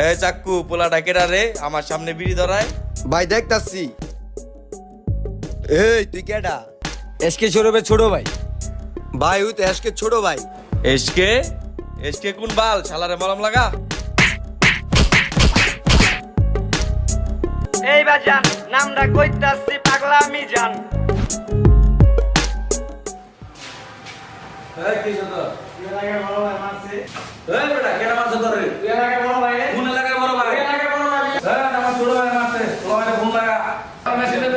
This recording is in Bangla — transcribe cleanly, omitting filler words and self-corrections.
এই চাক্কু পোলাটা কেডা রে আমার সামনে বিড়ি ধরায়? ভাই দেখতাছি। এই তুই কেডা? এসকে সৌরভের ছোট ভাই। ভাই ও তো আজকে ছোট ভাই। এসকে এসকে কোন বাল শালারে মলম লাগা। এই বাজান নামটা কইতাছি পাগলা আমি জান। এই কি হলো? তুই লাগে বড় ভাই মারছে। এই বেটা কেডা মারছ তোরে? তুই লাগে বড় ভাই। কোন এলাকায় বড় ভাই? তুই লাগে বড় ভাই। এই আমার ছোট ভাই মারছে। তোর ভাইরে ফোন লাগা। মেশিনে